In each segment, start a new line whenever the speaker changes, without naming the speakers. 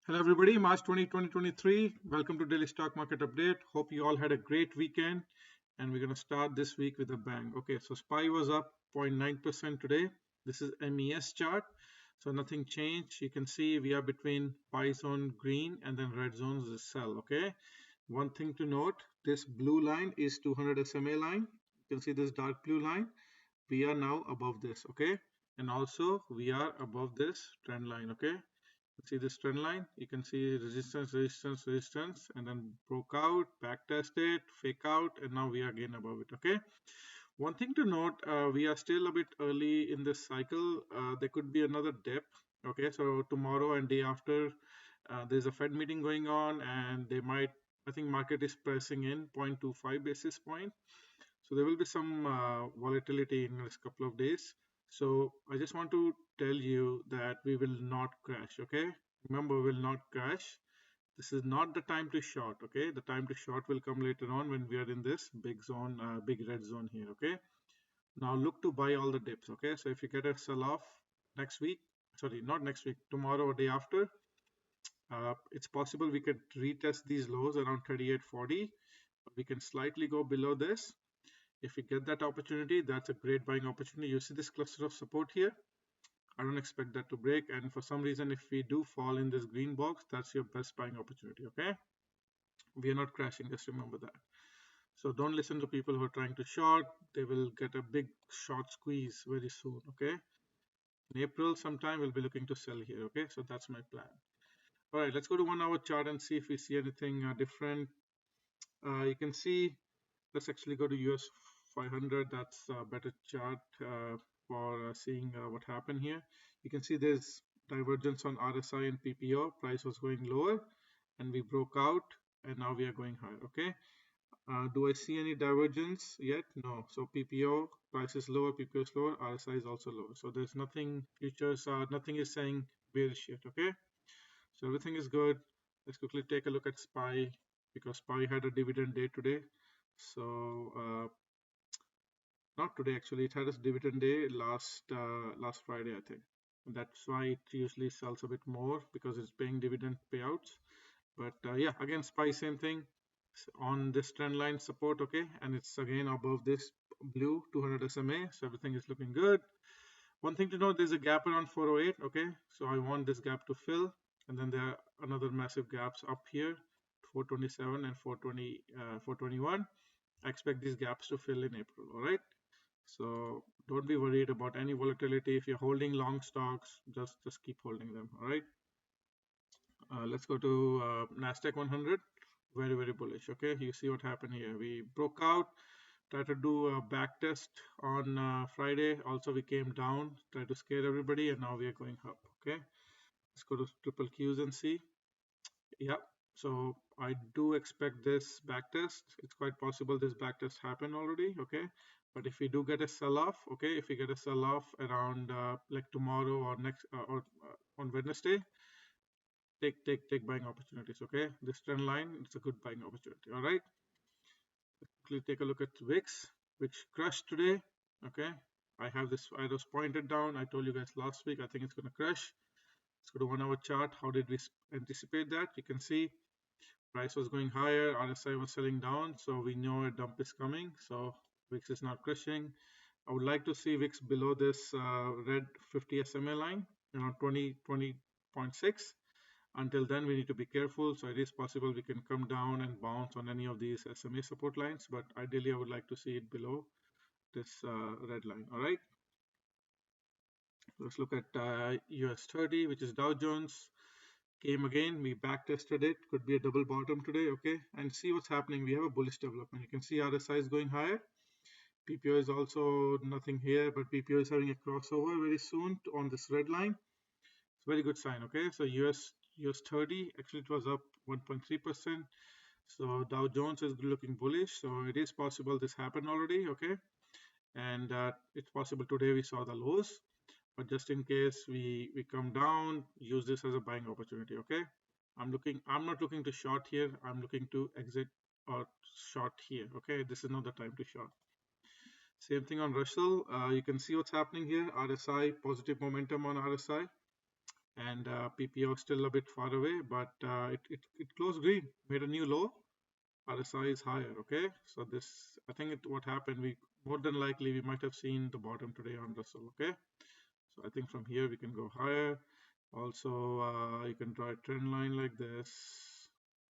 Hello everybody, March 20, 2023. Welcome to Daily Stock Market Update. Hope you all had a great weekend and we're going to start this week with a bang. Okay, so SPY was up 0.9% today. This is MES chart, so nothing changed. You can see we are between buy zone green and then red zone is sell. Okay, one thing to note, this blue line is 200 SMA line. You can see this dark blue line. We are now above this. Okay, and also we are above this trend line. Okay, see this trend line, you can see resistance, and then broke out, back tested, fake out, and now we are again above it. Okay, one thing to note, we are still a bit early in this cycle. There could be another dip. Okay, so tomorrow and day after, there's a Fed meeting going on, and they might, I think market is pressing in 0.25 basis point, so there will be some volatility in the next couple of days. So I just want to tell you that we will not crash. Okay, remember, we will not crash. This is not the time to short. Okay, the time to short will come later on when we are in this big zone, big red zone here. Okay, now look to buy all the dips. Okay, so if you get a sell off next week, sorry, not next week, tomorrow or day after, it's possible we could retest these lows around 38.40. We can slightly go below this. If we get that opportunity, that's a great buying opportunity. You see this cluster of support here. I don't expect that to break, and for some reason, if we do fall in this green box, that's your best buying opportunity. Okay, we are not crashing, just remember that. So don't listen to people who are trying to short. They will get a big short squeeze very soon. Okay, in April sometime we'll be looking to sell here. Okay, so that's my plan. All right, let's go to 1 hour chart and see if we see anything different. You can see, let's actually go to US 500. That's a better chart for seeing what happened here. You can see there's divergence on RSI and PPO. Price was going lower and we broke out, and now we are going higher. Okay, do I see any divergence yet? No. So PPO price is lower, PPO is lower, RSI is also lower. So there's nothing, futures are, nothing is saying bearish yet. Okay, so everything is good. Let's quickly take a look at SPY, because SPY had a dividend day today. So not today, actually, it had its dividend day last Friday, I think. And that's why it usually sells a bit more, because it's paying dividend payouts. But yeah, again, SPY, same thing on this trend line support. Okay, and it's again above this blue 200 SMA, so everything is looking good. One thing to note, there's a gap around 408. Okay, so I want this gap to fill, and then there are another massive gaps up here, 427 and 421. I expect these gaps to fill in April. All right, so don't be worried about any volatility. If you're holding long stocks, just keep holding them. All right, let's go to Nasdaq 100. Very bullish. Okay, you see what happened here. We broke out, tried to do a back test on Friday. Also, we came down, tried to scare everybody, and now we are going up. Okay, let's go to triple Qs and see. Yeah, so I do expect this back test. It's quite possible this back test happened already. Okay, but if we do get a sell-off, okay, if we get a sell-off around like tomorrow or next on Wednesday, take buying opportunities. Okay, this trend line, it's a good buying opportunity. All right, quickly take a look at VIX, which crashed today. Okay, I have this, I was pointed down. I told you guys last week, I think it's going to crash. Let's go to 1 hour chart. How did we anticipate that? You can see price was going higher, RSI was selling down, so we know a dump is coming. So VIX is not crashing. I would like to see VIX below this red 50 SMA line, around 20.6. Until then, we need to be careful. So it is possible we can come down and bounce on any of these SMA support lines, but ideally I would like to see it below this red line. All right, let's look at US 30, which is Dow Jones. Came again, we back tested it, could be a double bottom today. Okay, and see what's happening. We have a bullish development. You can see RSI is going higher. PPO is also nothing here, but PPO is having a crossover very soon on this red line. It's a very good sign. Okay, so US 30, actually it was up 1.3%. So Dow Jones is looking bullish. So it is possible this happened already. Okay, and it's possible today we saw the lows, but just in case we come down, use this as a buying opportunity. Okay, I'm not looking to short here. I'm looking to exit or short here. Okay, this is not the time to short. Same thing on Russell. You can see what's happening here. RSI, positive momentum on RSI. and PPO still a bit far away, but it closed green, made a new low. RSI is higher. Okay, so this, I think what happened, we more than likely we might have seen the bottom today on Russell. Okay, so I think from here we can go higher. Also, you can draw a trend line like this,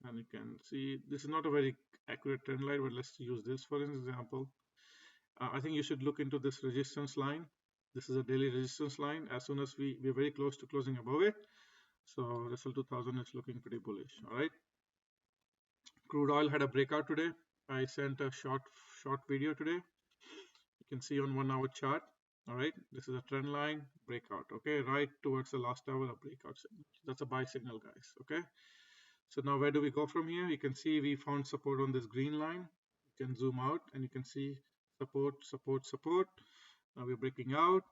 and you can see this is not a very accurate trend line, but let's use this for an example. I think you should look into this resistance line. This is a daily resistance line. As soon as we're very close to closing above it, so Russell 2000 is looking pretty bullish. All right. Crude oil had a breakout today. I sent a short video today. You can see on 1 hour chart. All right, this is a trend line breakout. Okay, right towards the last hour of breakout signal. That's a buy signal, guys. Okay, so now where do we go from here? You can see we found support on this green line. You can zoom out and you can see support, support, support. Now we're breaking out.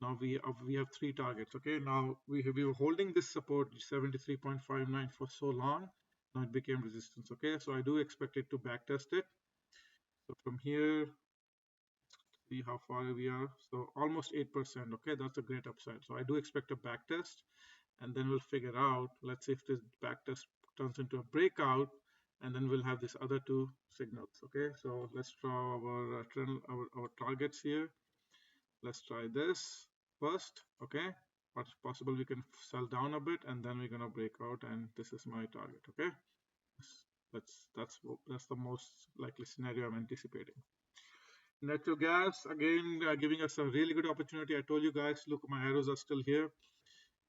Now we have 3 targets. Okay, now we were holding this support 73.59 for so long. Now it became resistance. Okay, so I do expect it to backtest it. So from here, see how far we are. So almost 8%. Okay, that's a great upside. So I do expect a backtest, and then we'll figure out, let's see if this backtest turns into a breakout, and then we'll have these other 2 signals. Okay, so let's draw our trend, our targets here. Let's try this first. Okay, what's possible, we can sell down a bit, and then we're gonna break out, and this is my target. Okay, that's the most likely scenario I'm anticipating. Natural gas again giving us a really good opportunity. I told you guys, look, my arrows are still here,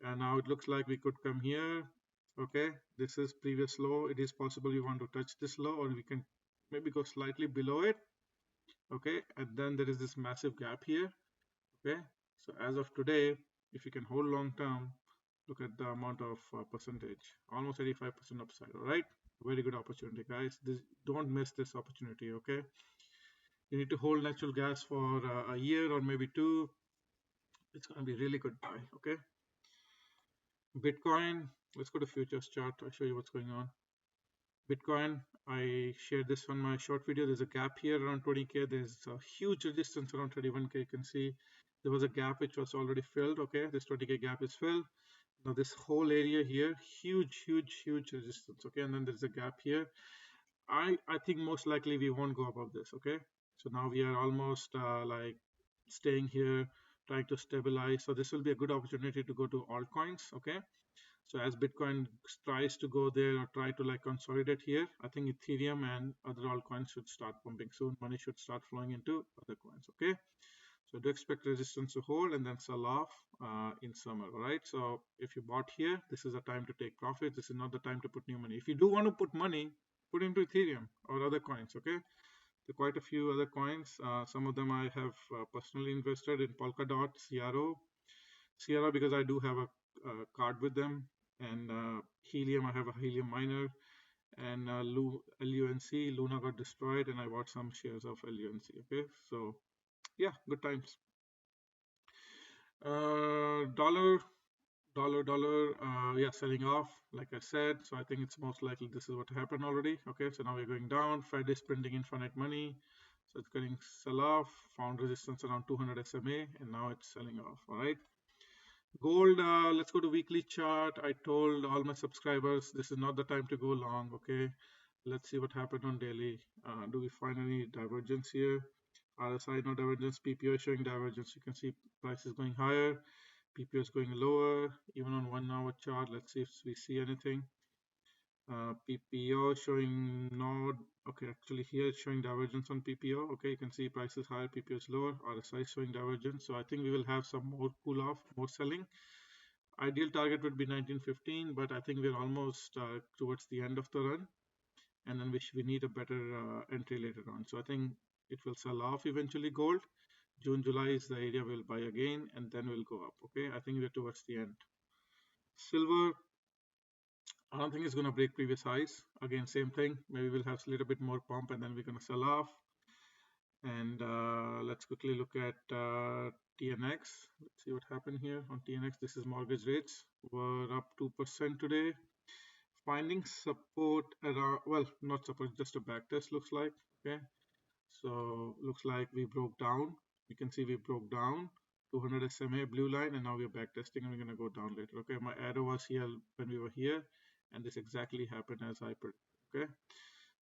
and now it looks like we could come here. Okay, this is previous low. It is possible we want to touch this low, or we can maybe go slightly below it. Okay, and then there is this massive gap here. Okay, so as of today, if you can hold long term, look at the amount of percentage, almost 85% upside. All right, very good opportunity, guys. Don't miss this opportunity. Okay, you need to hold natural gas for a year or maybe 2. It's going to be really good buy. Okay, Bitcoin, let's go to futures chart. I'll show you what's going on. Bitcoin, I shared this on my short video. There's a gap here around 20k. There's a huge resistance around 31k. You can see there was a gap which was already filled. Okay, this 20k gap is filled. Now this whole area here, huge resistance. Okay, and then there's a gap here. I think most likely we won't go above this. Okay, so now we are almost like staying here, trying to stabilize. So this will be a good opportunity to go to altcoins. Okay, so as Bitcoin tries to go there or try to like consolidate here, I think Ethereum and other altcoins should start pumping soon. Money should start flowing into other coins. Okay, so do expect resistance to hold and then sell off in summer. All right, so if you bought here, this is a time to take profits. This is not the time to put new money. If you do want to put money, put into Ethereum or other coins. Okay, there are quite a few other coins. Some of them I have personally invested in. Polkadot, CRO because I do have a card with them, and Helium, I have a Helium miner, and LUNC, Luna got destroyed, and I bought some shares of LUNC. Okay, so yeah, good times. Dollar, yeah, selling off, like I said. So I think it's most likely this is what happened already. Okay, so now we're going down. Fed is printing infinite money, so it's getting sell off. Found resistance around 200 SMA, and now it's selling off. All right. Gold, let's go to weekly chart. I told all my subscribers this is not the time to go long. Okay, let's see what happened on daily. Do we find any divergence here? RSI, no divergence. PPO is showing divergence. You can see prices going higher, PPO is going lower. Even on 1 hour chart, let's see if we see anything. PPO showing no, okay, actually here it's showing divergence on PPO. Okay, you can see prices higher, PPO is lower, RSI is showing divergence. So I think we will have some more cool off, more selling. Ideal target would be 1915, but I think we're almost towards the end of the run, and then we need a better entry later on. So I think it will sell off eventually. Gold, June, July is the area we'll buy again, and then we'll go up. Okay, I think we're towards the end. Silver, I don't think it's going to break previous highs. Again, same thing. Maybe we'll have a little bit more pump and then we're going to sell off. And let's quickly look at TNX. Let's see what happened here on TNX. This is mortgage rates. We're up 2% today. Finding support around, well, not support, just a back test looks like. Okay. So looks like we broke down. You can see we broke down. 200 SMA blue line, and now we're back testing and we're going to go down later. Okay, my arrow was here when we were here, and this exactly happened as I predicted. Okay,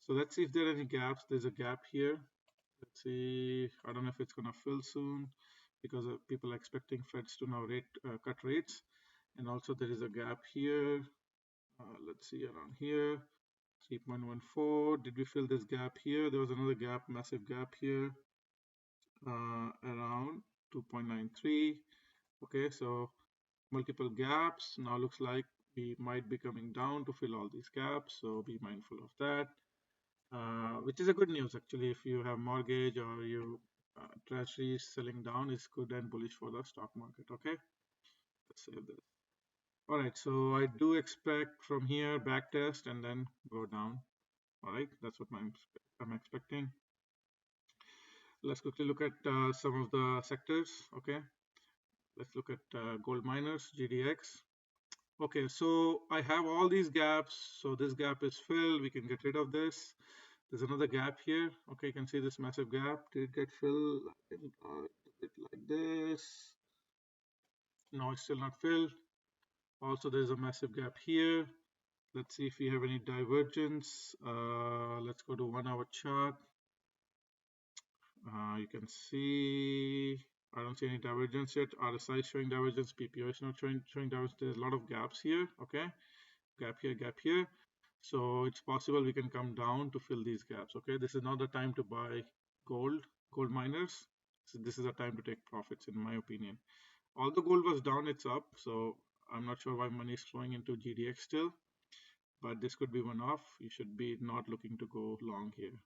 so let's see if there are any gaps. There's a gap here. Let's see. I don't know if it's going to fill soon because people are expecting Feds to now cut rates, and also there is a gap here. Let's see around here. 3.14. Did we fill this gap here? There was another gap, massive gap here, around 2.93. Okay, so multiple gaps. Now looks like we might be coming down to fill all these gaps, so be mindful of that. Which is a good news actually. If you have mortgage or you treasuries selling down, is good and bullish for the stock market. Okay, let's save this. All right, so I do expect from here back test and then go down. All right, that's what I'm expecting. Let's quickly look at some of the sectors. Okay, let's look at gold miners, GDX. Okay, so I have all these gaps. So this gap is filled. We can get rid of this. There's another gap here. Okay, you can see this massive gap. Did it get filled? It like this. No, it's still not filled. Also, there's a massive gap here. Let's see if we have any divergence. Let's go to 1 hour chart. You can see I don't see any divergence yet. RSI is showing divergence. PPO is not showing divergence. There's a lot of gaps here. Okay, gap here, gap here. So it's possible we can come down to fill these gaps. Okay, this is not the time to buy gold miners. So this is a time to take profits, in my opinion. Although gold was down, it's up. So I'm not sure why money is flowing into GDX still, but this could be one off. You should be not looking to go long here.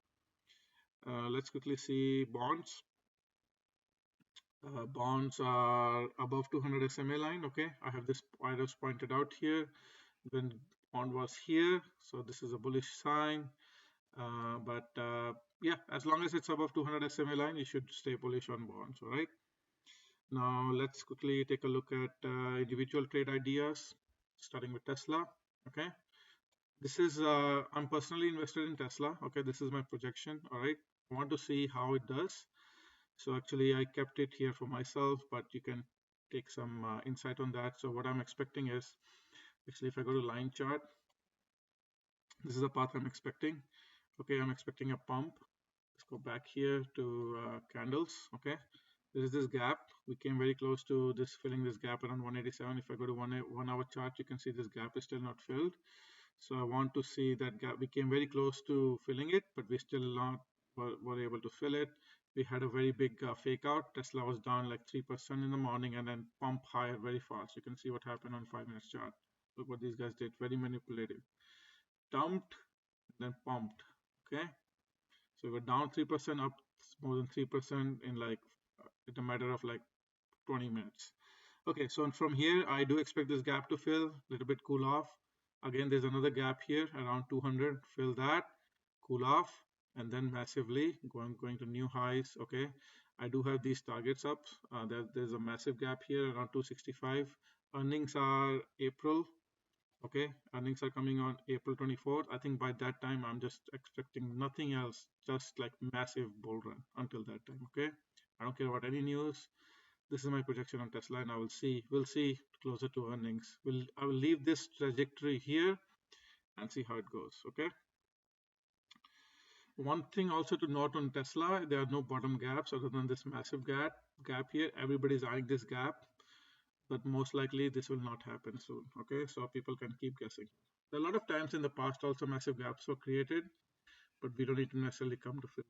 Let's quickly see bonds. Bonds are above 200 SMA line. Okay, I have this arrows pointed out here. When bond was here, so this is a bullish sign. Yeah, as long as it's above 200 SMA line, you should stay bullish on bonds. All right. Now let's quickly take a look at individual trade ideas, starting with Tesla. Okay, this is I'm personally invested in Tesla. Okay, this is my projection. All right, I want to see how it does. So actually I kept it here for myself, but you can take some insight on that. So what I'm expecting is, actually if I go to line chart, this is the path I'm expecting. Okay, I'm expecting a pump. Let's go back here to candles. Okay, there is this gap. We came very close to this filling this gap around 187. If I go to 1 hour chart, you can see this gap is still not filled. So I want to see that gap. We came very close to filling it, but we still not were able to fill it. We had a very big fake out. Tesla was down like 3% in the morning and then pump higher very fast. You can see what happened on 5 minutes chart. Look what these guys did. Very manipulative. Dumped, then pumped. Okay, so we're down 3%, up more than 3% in like in a matter of like 20 minutes. Okay, so from here I do expect this gap to fill, a little bit cool off. Again, there's another gap here around 200. Fill that, cool off, and then massively going to new highs. Okay, I do have these targets up. There's a massive gap here around 265. Earnings are April. Okay, earnings are coming on April 24th. I think by that time I'm just expecting nothing else, just like massive bull run until that time. Okay, I don't care about any news. This is my projection on Tesla, and we'll see closer to earnings. I will leave this trajectory here and see how it goes. Okay. One thing also to note on Tesla, there are no bottom gaps other than this massive gap here. Everybody's eyeing this gap, but most likely this will not happen soon. Okay, so people can keep guessing. There are a lot of times in the past also massive gaps were created, but we don't need to necessarily come to fill.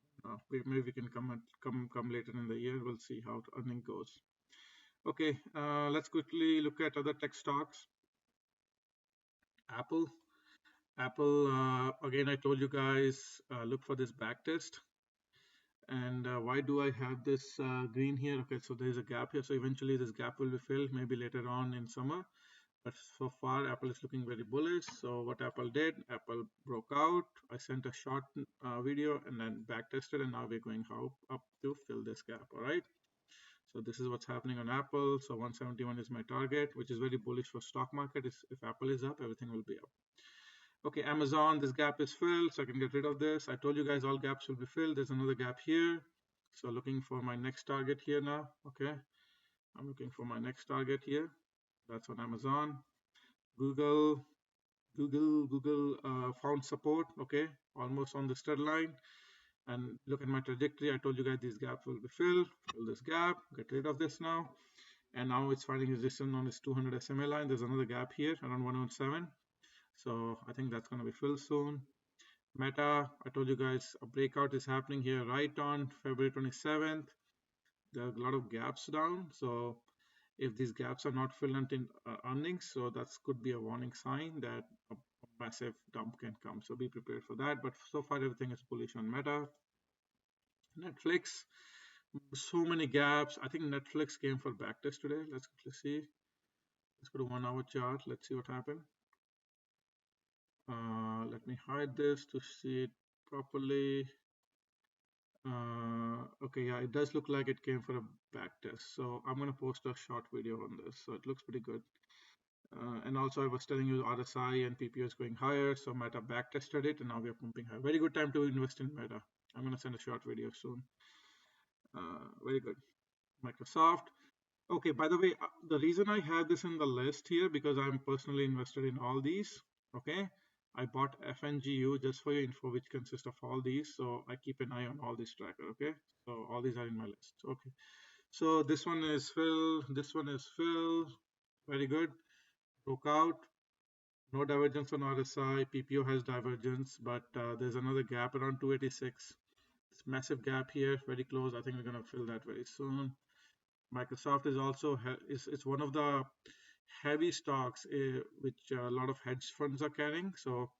Maybe we can come later in the year. We'll see how the earning goes. Okay, let's quickly look at other tech stocks. Apple, again, I told you guys, look for this back test. And why do I have this green here? Okay, so there's a gap here. So eventually this gap will be filled, maybe later on in summer. But so far, Apple is looking very bullish. So what Apple did, Apple broke out. I sent a short video and then back tested, and now we're going up to fill this gap. All right. So this is what's happening on Apple. So 171 is my target, which is very bullish for stock market. If Apple is up, everything will be up. Okay, Amazon, this gap is filled, so I can get rid of this. I told you guys all gaps will be filled. There's another gap here. So looking for my next target here now. Okay, I'm looking for my next target here. That's on Amazon. Google found support, okay, almost on this trend line. And look at my trajectory. I told you guys these gaps will be filled. Fill this gap, get rid of this now. And now it's finding resistance on this 200 SMA line. There's another gap here around 107. So I think that's going to be filled soon. Meta, I told you guys a breakout is happening here right on February 27th. There are a lot of gaps down. So if these gaps are not filled in earnings, so that could be a warning sign that a massive dump can come. So be prepared for that. But so far, everything is bullish on Meta. Netflix, so many gaps. I think Netflix came for backtest today. Let's quickly see. Let's go to 1 hour chart. Let's see what happened. Let me hide this to see it properly. Okay, yeah, it does look like it came for a backtest. So I'm going to post a short video on this. So it looks pretty good. And also I was telling you RSI and PPO is going higher. So Meta backtested it and now we are pumping higher. Very good time to invest in Meta. I'm going to send a short video soon. Very good. Microsoft. Okay, by the way, the reason I have this in the list here because I'm personally invested in all these. Okay, I bought FNGU just for your info, which consists of all these. So I keep an eye on all these tracker. Okay, so all these are in my list. Okay, so this one is filled. This one is filled. Very good. Broke out. No divergence on RSI. PPO has divergence, but there's another gap around 286. It's massive gap here, very close. I think we're gonna fill that very soon. Microsoft is also it's one of the heavy stocks which a lot of hedge funds are carrying. So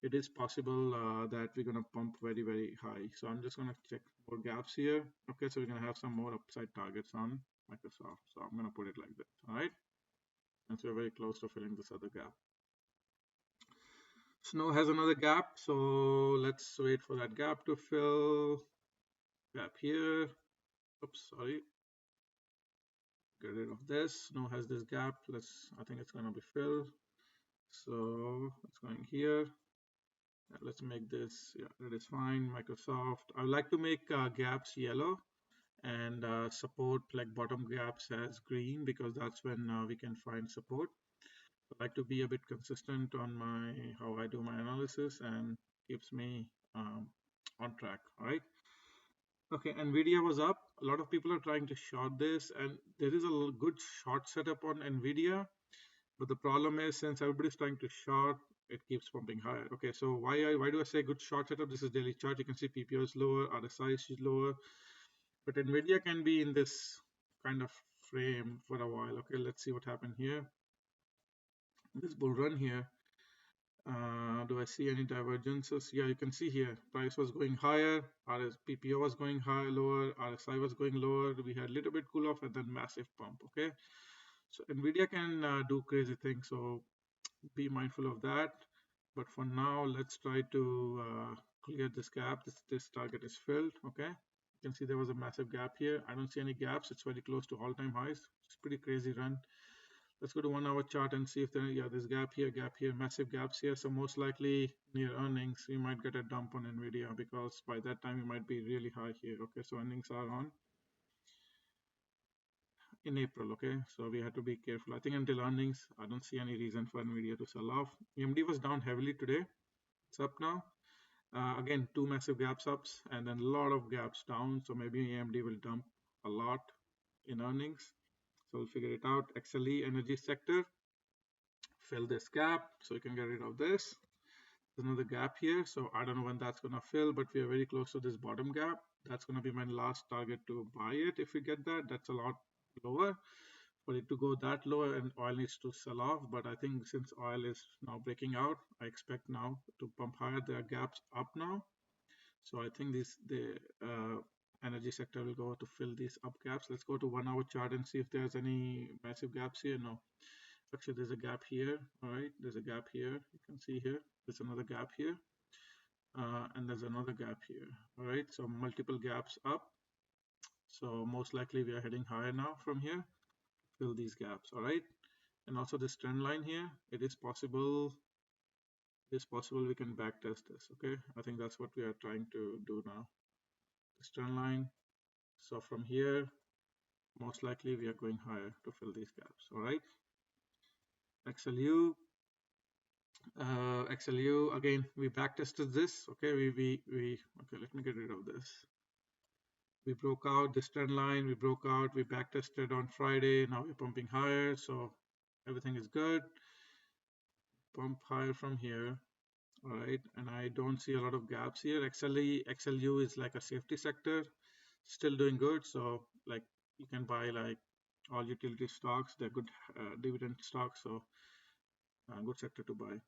it is possible that we're gonna pump very, very high. So I'm just gonna check more gaps here. Okay, so we're gonna have some more upside targets on Microsoft. So I'm gonna put it like this. All right, and so we're very close to filling this other gap. Snow has another gap, so let's wait for that gap to fill. Gap here. Oops, sorry. Get rid of this. Snow has this gap. I think it's gonna be filled. So it's going here. Let's make this, yeah, that is fine. Microsoft. I would like to make gaps yellow and support like bottom gaps as green because that's when we can find support. I like to be a bit consistent on how I do my analysis and keeps me on track. All right. Okay, NVDA was up. A lot of people are trying to short this, and there is a good short setup on NVIDIA. But the problem is, since everybody's trying to short, it keeps pumping higher. Okay, so why do I say good short setup? This is daily chart. You can see PPO is lower, RSI is lower, but NVIDIA can be in this kind of frame for a while. Okay, let's see what happened here. This bull run here. Do I see any divergences? Yeah, you can see here, price was going higher, PPO was going higher, lower, RSI was going lower. We had a little bit cool off and then massive pump. Okay, so NVIDIA can do crazy things, so be mindful of that. But for now, let's try to clear this gap. This target is filled. Okay, you can see there was a massive gap here. I don't see any gaps. It's very close to all-time highs. It's pretty crazy run. Let's go to 1 hour chart and see if there's gap here, massive gaps here. So most likely near earnings, we might get a dump on NVIDIA because by that time we might be really high here. Okay, so earnings are on in April. Okay, so we have to be careful. I think until earnings, I don't see any reason for NVIDIA to sell off. EMD was down heavily today. It's up now. Again, two massive gaps ups and then a lot of gaps down. So maybe AMD will dump a lot in earnings. So we'll figure it out. XLE energy sector, fill this gap so you can get rid of this. There's another gap here, so I don't know when that's gonna fill, but we are very close to this bottom gap. That's gonna be my last target to buy it. If we get that, that's a lot lower. For it to go that low, and oil needs to sell off, but I think since oil is now breaking out, I expect now to pump higher. There are gaps up now, so I think the energy sector will go to fill these up gaps. Let's go to 1 hour chart and see if there's any massive gaps here. No, actually there's a gap here. All right, there's a gap here. You can see here there's another gap here, and there's another gap here. All right, so multiple gaps up, so most likely we are heading higher now from here. Fill these gaps. All right, and also this trend line here, it is possible we can back test this. Okay, I think that's what we are trying to do now. This trend line, so from here most likely we are going higher to fill these gaps. All right. XLU. XLU again, we back tested this. Okay, okay, let me get rid of this. We broke out this trend line, we broke out, we back tested on Friday. Now we're pumping higher, so everything is good. Pump higher from here. All right, and I don't see a lot of gaps here. XLU is like a safety sector, still doing good. So like you can buy like all utility stocks, they're good dividend stocks, so good sector to buy.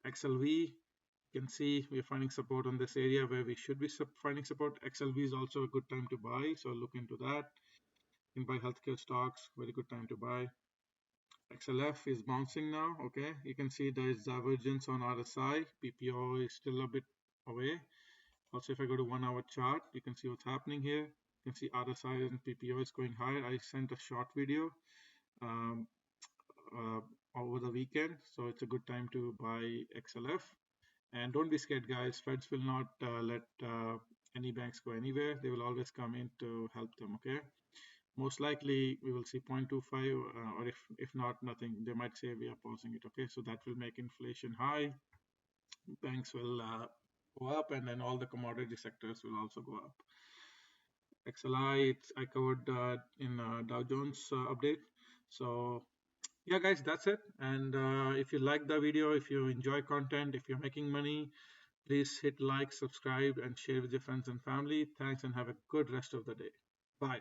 XLV, you can see we're finding support on this area where we should be finding support. XLV is also a good time to buy, so look into that. You can buy healthcare stocks, very good time to buy. XLF is bouncing now. Okay, you can see there is divergence on RSI. PPO is still a bit away. Also, if I go to 1 hour chart, you can see what's happening here. You can see RSI and PPO is going higher. I sent a short video over the weekend, so it's a good time to buy XLF. And don't be scared, guys. Feds will not let any banks go anywhere. They will always come in to help them. Okay. Most likely we will see 0.25 or if not, nothing. They might say we are pausing it. Okay, so that will make inflation high. Banks will go up, and then all the commodity sectors will also go up. XLI, I covered in Dow Jones update. So yeah, guys, that's it. And if you like the video, if you enjoy content, if you're making money, please hit like, subscribe, and share with your friends and family. Thanks, and have a good rest of the day. Bye.